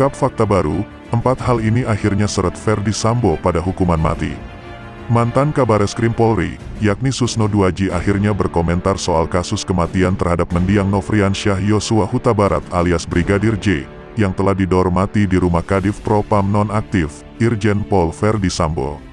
Terungkap fakta baru, 4 hal ini akhirnya seret Ferdy Sambo pada hukuman mati. Mantan Kabareskrim Polri, yakni Susno Duaji akhirnya berkomentar soal kasus kematian terhadap mendiang Nofriansyah Yosua Huta Barat alias Brigadir J, yang telah didor mati di rumah Kadif Propam nonaktif, Irjen Pol Ferdy Sambo.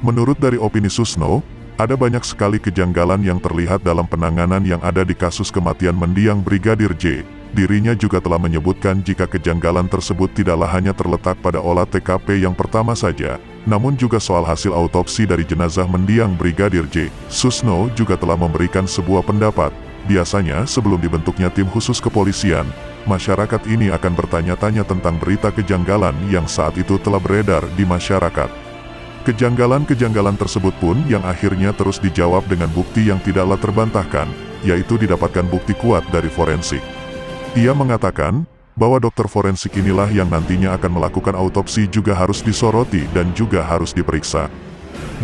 Menurut dari opini Susno, ada banyak sekali kejanggalan yang terlihat dalam penanganan yang ada di kasus kematian mendiang Brigadir J. Dirinya juga telah menyebutkan jika kejanggalan tersebut tidaklah hanya terletak pada olah TKP yang pertama saja, namun juga soal hasil autopsi dari jenazah mendiang Brigadir J. Susno juga telah memberikan sebuah pendapat. Biasanya sebelum dibentuknya tim khusus kepolisian, masyarakat ini akan bertanya-tanya tentang berita kejanggalan yang saat itu telah beredar di masyarakat. Kejanggalan-kejanggalan tersebut pun yang akhirnya terus dijawab dengan bukti yang tidaklah terbantahkan, yaitu didapatkan bukti kuat dari forensik. Ia mengatakan bahwa dokter forensik inilah yang nantinya akan melakukan autopsi juga harus disoroti dan juga harus diperiksa.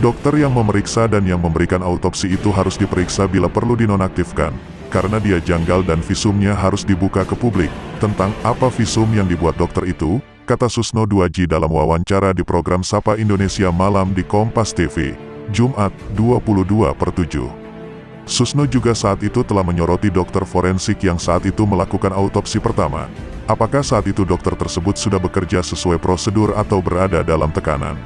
Dokter yang memeriksa dan yang memberikan autopsi itu harus diperiksa bila perlu dinonaktifkan, karena dia janggal dan visumnya harus dibuka ke publik. Tentang apa visum yang dibuat dokter itu, kata Susno Duaji dalam wawancara di program Sapa Indonesia Malam di Kompas TV, Jumat 22/7. Susno juga saat itu telah menyoroti dokter forensik yang saat itu melakukan autopsi pertama. Apakah saat itu dokter tersebut sudah bekerja sesuai prosedur atau berada dalam tekanan?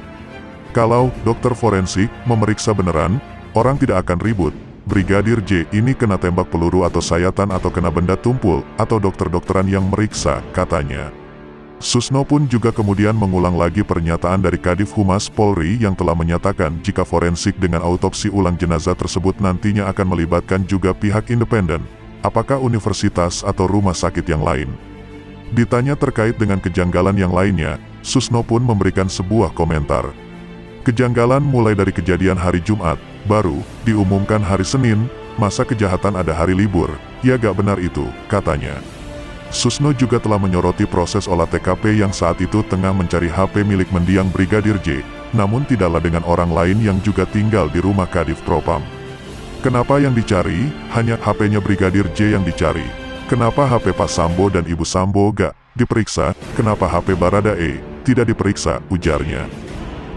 Kalau dokter forensik memeriksa beneran, orang tidak akan ribut. Brigadir J ini kena tembak peluru atau sayatan atau kena benda tumpul, atau dokter-dokteran yang meriksa, katanya. Susno pun juga kemudian mengulang lagi pernyataan dari Kadif Humas Polri yang telah menyatakan jika forensik dengan autopsi ulang jenazah tersebut nantinya akan melibatkan juga pihak independen, apakah universitas atau rumah sakit yang lain. Ditanya terkait dengan kejanggalan yang lainnya, Susno pun memberikan sebuah komentar. Kejanggalan mulai dari kejadian hari Jumat, baru diumumkan hari Senin, masa kejahatan ada hari libur, ya gak benar itu, katanya. Susno juga telah menyoroti proses olah TKP yang saat itu tengah mencari HP milik mendiang Brigadir J, namun tidaklah dengan orang lain yang juga tinggal di rumah Kadif Propam. Kenapa yang dicari, hanya HP-nya Brigadir J yang dicari? Kenapa HP Pak Sambo dan Ibu Sambo gak diperiksa? Kenapa HP Barada E tidak diperiksa, ujarnya.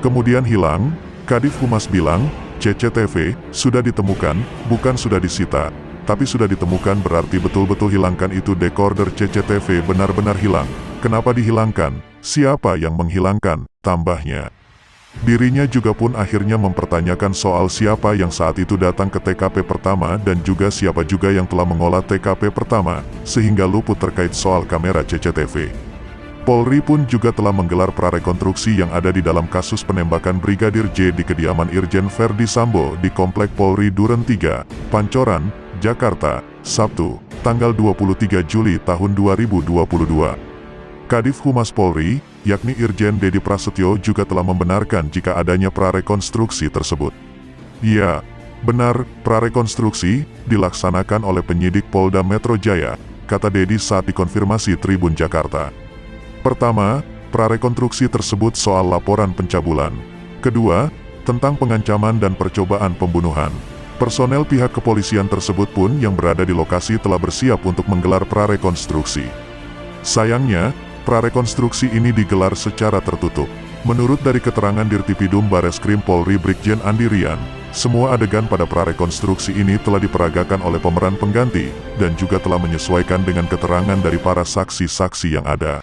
Kemudian hilang, Kadif Humas bilang, CCTV sudah ditemukan, bukan sudah disita. Tapi sudah ditemukan berarti betul-betul hilangkan itu dekorder CCTV benar-benar hilang. Kenapa dihilangkan? Siapa yang menghilangkan? Tambahnya. Dirinya juga pun akhirnya mempertanyakan soal siapa yang saat itu datang ke TKP pertama dan juga siapa juga yang telah mengolah TKP pertama, sehingga luput terkait soal kamera CCTV. Polri pun juga telah menggelar prarekonstruksi yang ada di dalam kasus penembakan Brigadir J di kediaman Irjen Ferdy Sambo di Komplek Polri Duren 3, Pancoran, Jakarta, Sabtu, tanggal 23 Juli tahun 2022. Kadif Humas Polri, yakni Irjen Dedi Prasetyo juga telah membenarkan jika adanya prarekonstruksi tersebut. Ya, benar, prarekonstruksi dilaksanakan oleh penyidik Polda Metro Jaya, kata Dedi saat dikonfirmasi Tribun Jakarta. Pertama, prarekonstruksi tersebut soal laporan pencabulan. Kedua, tentang pengancaman dan percobaan pembunuhan. Personel pihak kepolisian tersebut pun yang berada di lokasi telah bersiap untuk menggelar prarekonstruksi. Sayangnya, prarekonstruksi ini digelar secara tertutup. Menurut dari keterangan Dirtipidum Bareskrim Polri Brigjen Andi Rian, semua adegan pada prarekonstruksi ini telah diperagakan oleh pemeran pengganti, dan juga telah menyesuaikan dengan keterangan dari para saksi-saksi yang ada.